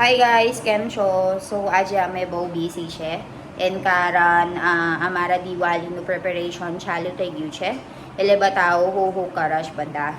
Hi guys, કેમ છો? સો આજે અમે બહુ બિઝી છે એન કારણ અમારા દિવાળીનું પ્રિપેરેશન ચાલુ થઈ ગયું છે. એટલે બતાવો હું કરશ બધા.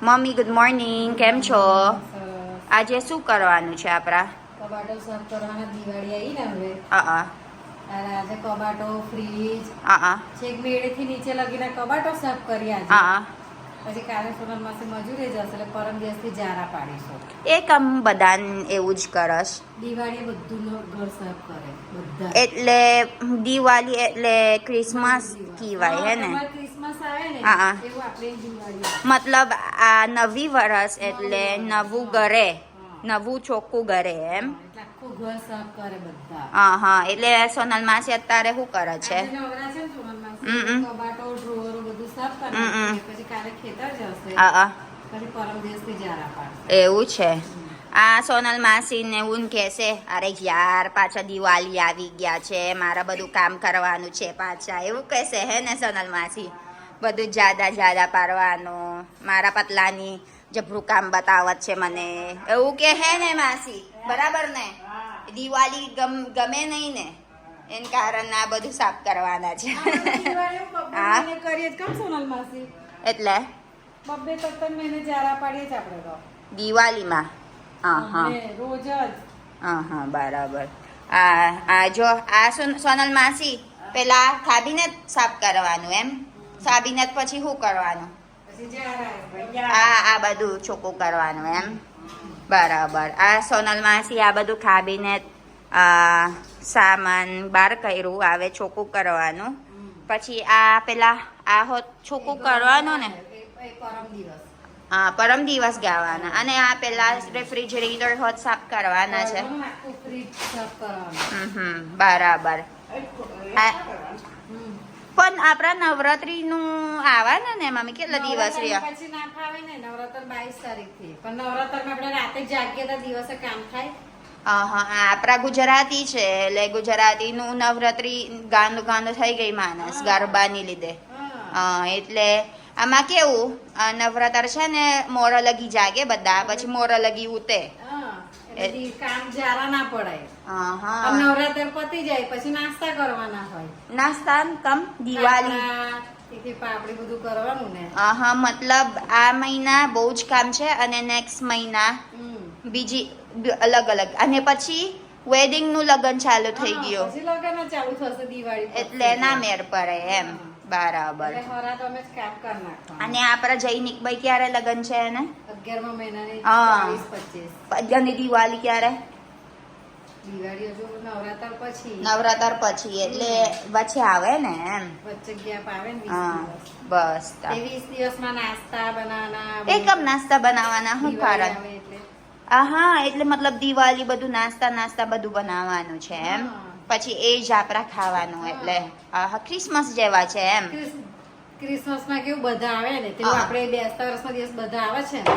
મમ્મી ગુડ મોર્નિંગ, કેમ છો? આજે શું કરવાનું છે આપણા? કબાટો સાફ કરવાના, દિવાળી આવી ને હવે. આ આજે કબાટો, ફ્રીજ, આ છેક મેળેથી નીચે લગીને કબાટો સાફ કરી આજે. આ પછી કાલે સોનલ માસી મજૂરી જશે એટલે પરમ દિવસથી જારા પાડીશું. એક આમ બધાને એવું જ કરશ. દિવાળી બધું ઘર સાફ કરે બધા. એટલે દિવાળી એટલે ક્રિસમસ કહેવાય હે ને? ક્રિસમસ આવે ને એવું આપણે દિવાળી. મતલબ આ નવી વરસ એટલે નવું ઘરે, નવું ચોખ્ખું ઘરે એમ. આખું ઘર સાફ કરે બધા. હા એટલે સોનલ માસી અત્યારે શું કરે છે? નવરા છે સોનલ માસી. કબાટો, ડ્રોવરો બધું સાફ કરે. પછી કાલે ખેતર જશે. પછી પરમ દિવસથી જારા પાડશે. એવું છે. આ સોનલ માસીને એવું કહેશે, અરે યાર પાછા દિવાળી આવી ગયા છે, મારા બધું કામ કરવાનું છે પાછા, એવું કહેશે હે ને સોનલ માસી? બધું જાદા પાડવાનું, મારા પતલાની જબરું કામ બતાવત છે મને, એવું કે હે ને માસી? બરાબર ને? દિવાળી ગમે નહીં ને એન કારણ આ બધું સાફ કરવાના છે. એટલે દિવાળીમાં રોજ જ. હા બરાબર. આ જો આ સોનલ માસી પેલા કાબિનેટ સાફ કરવાનું એમ. કાબિનેટ પછી શું કરવાનું? આ બધું ચોખ્ખું કરવાનું એમ. બરાબર. આ સોનલ માસી આ બધું કાબિનેટ સામાન બહાર કર્યું, આવે ચોખ્ખું કરવાનું. પછી આ પેલા આ હોત ચોખ્ખું કરવાનું ને? પરમ દિવસ ગાવાના. અને આ પેલા રેફ્રિજરેટર હોત સાફ કરવાના છે. બરાબર. પણ આપણા નવરાત્રી નું આવવાના ને મમ્મી? કેટલા દિવસ રહ્યા? પછી ના ફાવે ને. નવરાત્ર 22 તારીખ થી. પણ નવરાત્રમાં આપણે રાતે જાગીએ તો દિવસે કામ થાય. આપણા ગુજરાતી છે એટલે ગુજરાતી નું નવરાત્રી ગાંડો થઈ ગઈ માણસ ગરબાની લીધે. એટલે આમાં કેવું નવરાત્ર છે ને મોર લગી જાગે બધા, પછી મોર લગી ઉતે. કામ જારા ના પડાય. નવરાત્ર પતી જાય પછી નાસ્તા કરવાના હોય. નાસ્તા કમ દિવાળી પાપડી બધું કરવાનું ને. મતલબ આ મહિના બહુ જ કામ છે અને નેક્સ્ટ મહિના બીજી અલગ અને પછી વેડિંગ નું લગન ચાલુ થઈ ગયું. પછી લગન ચાલુ થશે દિવાળી. એટલે ના મેર પડે એમ. બરાબર. અને આપણા જૈનિકભાઈ ક્યારે લગન છે એને? 11મા મહિનાની 24-25. અને દિવાળી ક્યારે? દિવાળી હજુ નવરાત્ર પછી એટલે વચ્ચે આવે ને એમ. વચ્ચે ગેપ આવે ને. બસ 20 દિવસમાં નાસ્તા બનાવવાના. એકમ નાસ્તા બનાવવાના શું કારણ? એટલે મતલબ દિવાળી બધું નાસ્તા બધું બનાવવાનું છે એમ. પછી એ જ આપણા ખાવાનું. એટલે ક્રિસમસ જેવા છે એમ. ક્રિસમસ માં કેવું બધા આવે ને તેવું આપણે બેસતા વર્ષના દિવસ બધા આવે છે ને.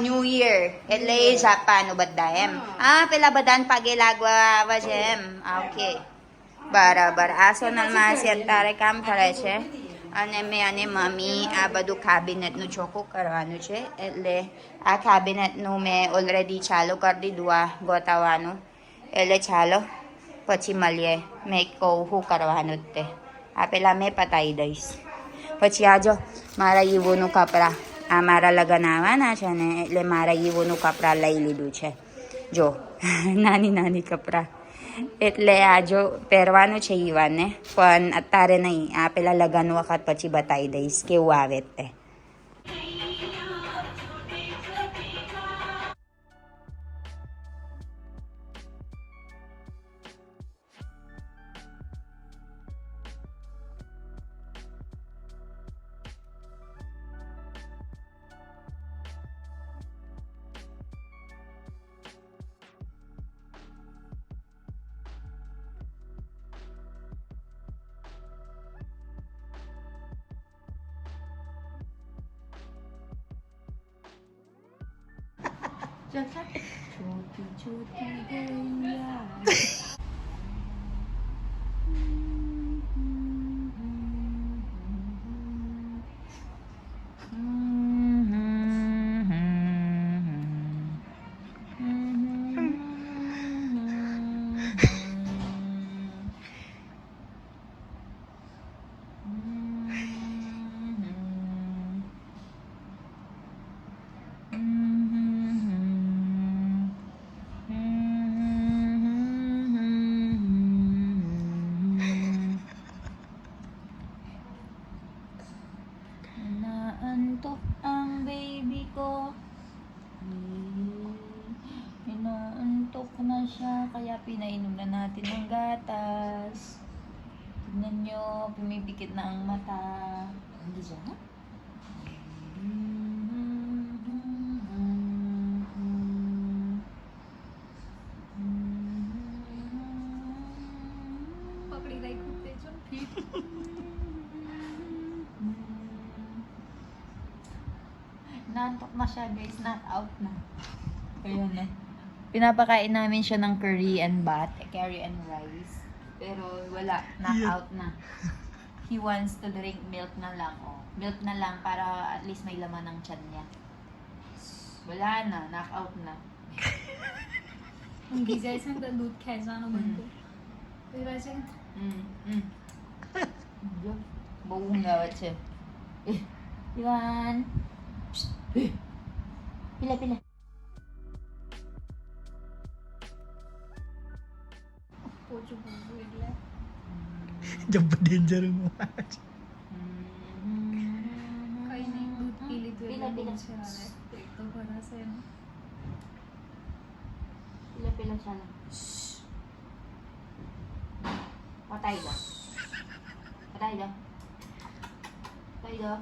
ન્યુ યર એટલે એ જ આપવાનું બધા એમ. પેલા બધાને પગે લાગવા આવે છે એમ. ઓકે બરાબર. આ સોનલ માસી અત્યારે કામ કરે છે અને મેં અને મમ્મી આ બધું કાબિનેટનું ચોખ્ખું કરવાનું છે. એટલે આ કાબિનેટનું મેં ઓલરેડી ચાલુ કરી દીધું આ ગોતાવવાનું. એટલે ચાલો પછી મળીએ. મેં કહું શું કરવાનું તે આ પેલા મેં પતાવી દઈશ. પછી આ જો મારા ઈવોનું કપડાં, આ મારા લગ્ન આવવાના છે ને એટલે મારા ઈવોનું કપડાં લઈ લીધું છે. જો નાની કપડાં. એટલે આ જો પહેરવાનું છે ઈવાને, પણ અત્યારે નહીં. આ પેલા લગ્ન વખત પછી બતાવી દઈશ કેવું આવે તે. छोटी गैया ko na siya, kaya pinainom na natin ng gatas. Tignan nyo, pumipikit na ang mata. Hindi siya? પકડી રાખું તે જો Nantok na siya guys, knock out na. Kaya na. Pinapakain namin siya ng curry and curry and rice. Pero wala, knock out na. He wants to drink milk na lang. Oh. Milk na lang para at least may laman ng tiyan niya. Wala na, knock out na. બીજા છે ને તો દૂધ ખેંચવાનું બંધ કર્યું. છે Buong gawat siya. Iwan. Pila. પોચું પૂછું એટલે જબ્બર ડેન્જર નું કઈ નહીં દૂધ પી લીધું એટલે પીલા. બહુ છે હવે પેટ તો ભરાશે એનું. Pila siya lang. Patay daw. Patay daw. Patay daw.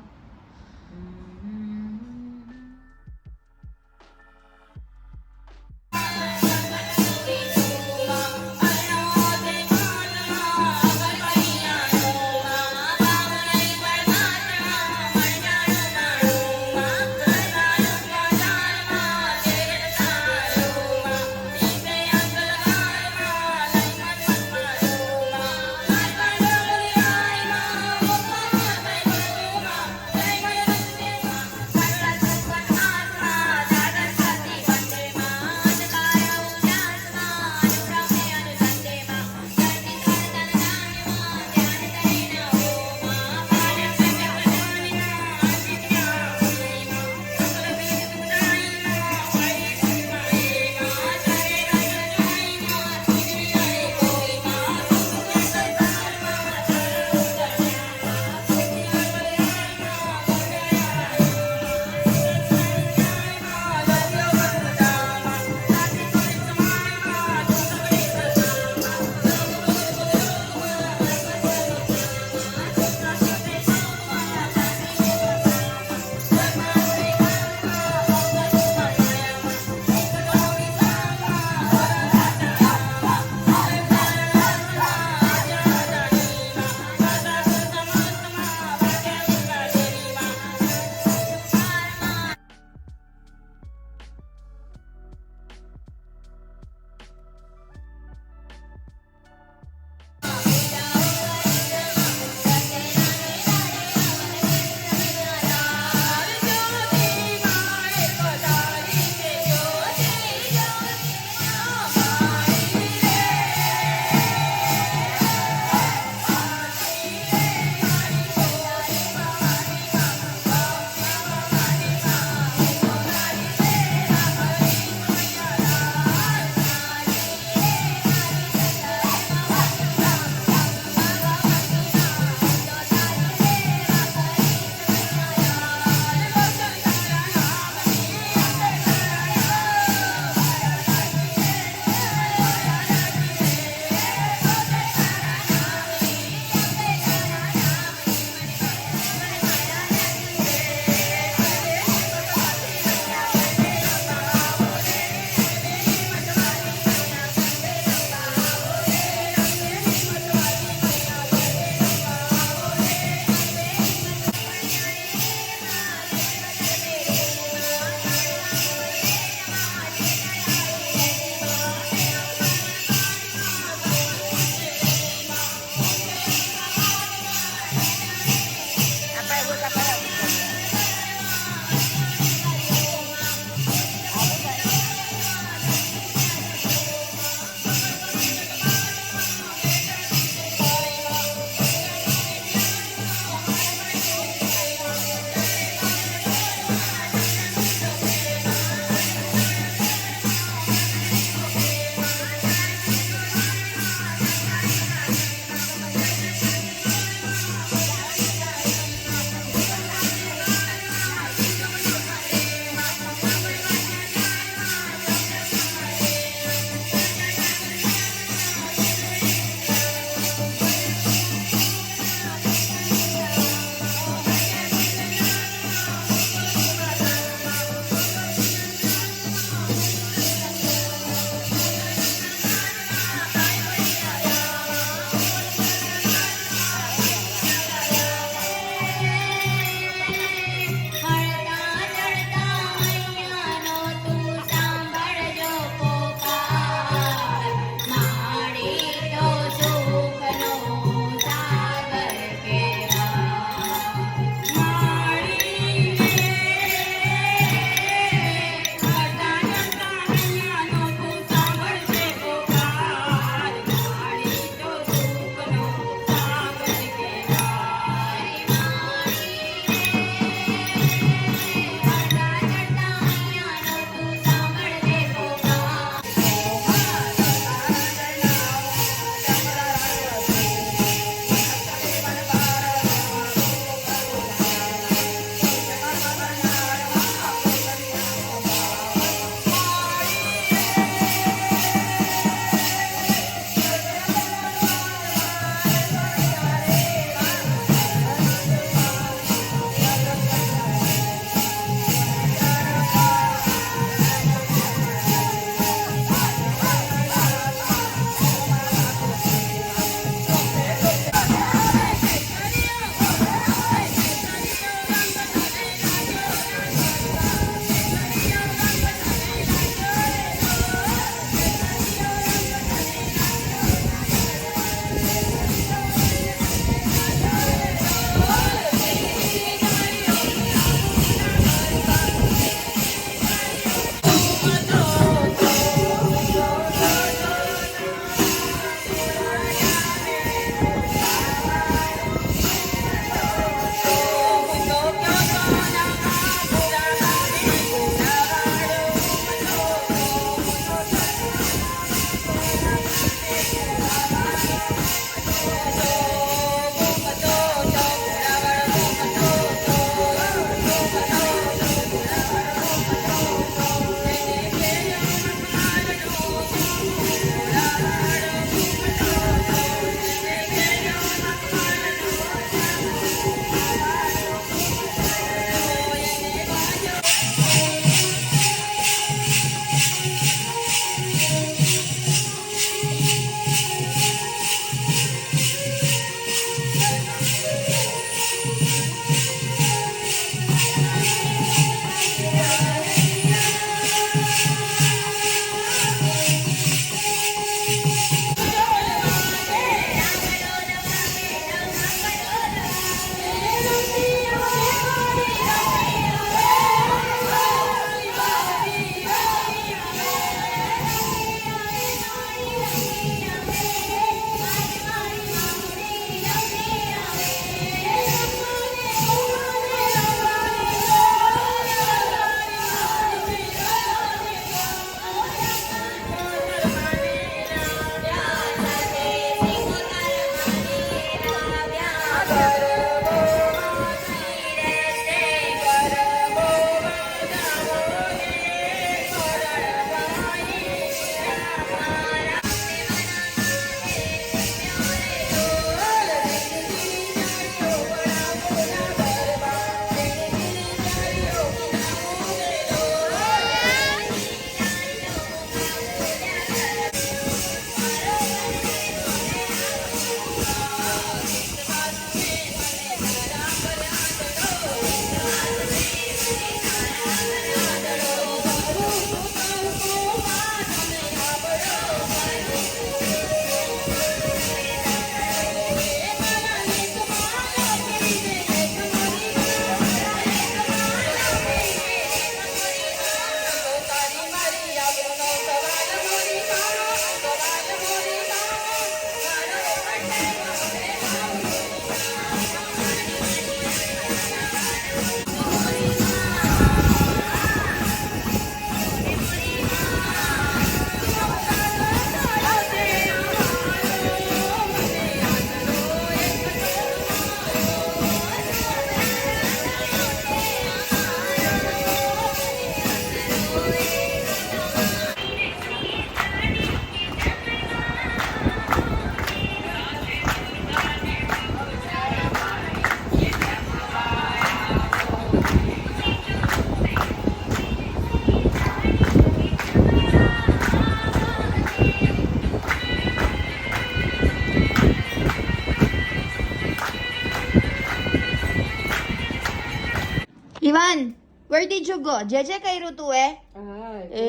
Where did you go? જે કર્યું તું એ? હા એ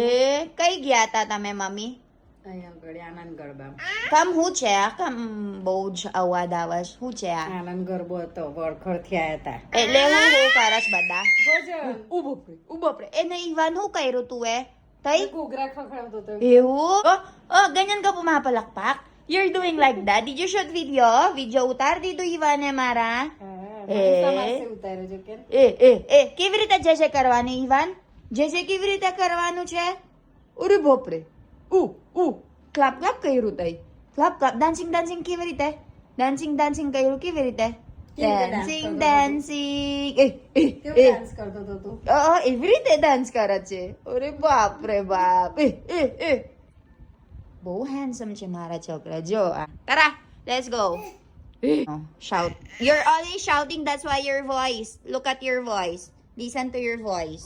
કઈ ગયા તા તમે મમ્મી? અહીંયા આગળ આનંદ ગરબા કામ હું છે આ કામ બહુ જ અવાજ આવે છે શું છે આ આનંદ ગરબો હતો વડખડ થી આયા હતા એટલે હું કરસ બધા ભજન ઉભો પડે એને ઈવાન હું કર્યું તું એ તઈ ઘૂઘરા ખખડાવતો હતો એવું ganyan ka pumapalakpak you're doing like that did you shoot video ઉતાર દીધું ઈવાને મારા સમાસે ઉતાર્યો છે કે એ કેવી રીતે જે કરવાનું ઈવાન જે કેવી રીતે કરવાનું છે ઉરે બોપરે ક્લાપ ક્લાપ કર્યું તઈ ક્લાપ ક્લાપ ડાન્સિંગ કેવી રીતે ડાન્સિંગ કર્યું કેવી રીતે ડાન્સિંગ કેવો ડાન્સ કરતો હતો તું એવી રીતે ડાન્સ કરે છે અરે બાપ રે બાપ બહુ હેન્ડસમ છે મારા છોકરા જો તારા let's go shout you're always shouting that's why your voice look at your voice listen to your voice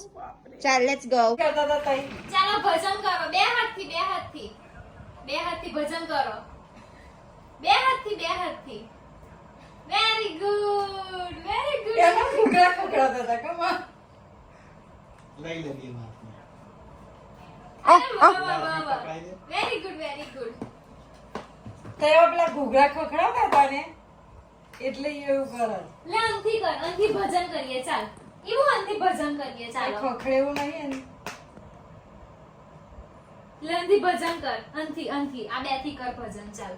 ચાલ let's go કરતો હતો તઈ ચાલો ભજન કરો બે હાથથી ભજન કરો બે હાથથી વેરી ગુડ એમાં ઘૂઘરા ખખડાવતા હતા કમા લઈ લે બે હાથમાં વેરી ગુડ તે પેલા ઘૂઘરા ખખડાવતા હતા ને એટલે એવું કરે લે અંથી ભજન કરીએ ચાલ એવું અંથી ભજન કરીએ ચાલો ખખડેવું નહીં ને લે અંથી ભજન કર અંથી આ બે થી કર ભજન ચાલ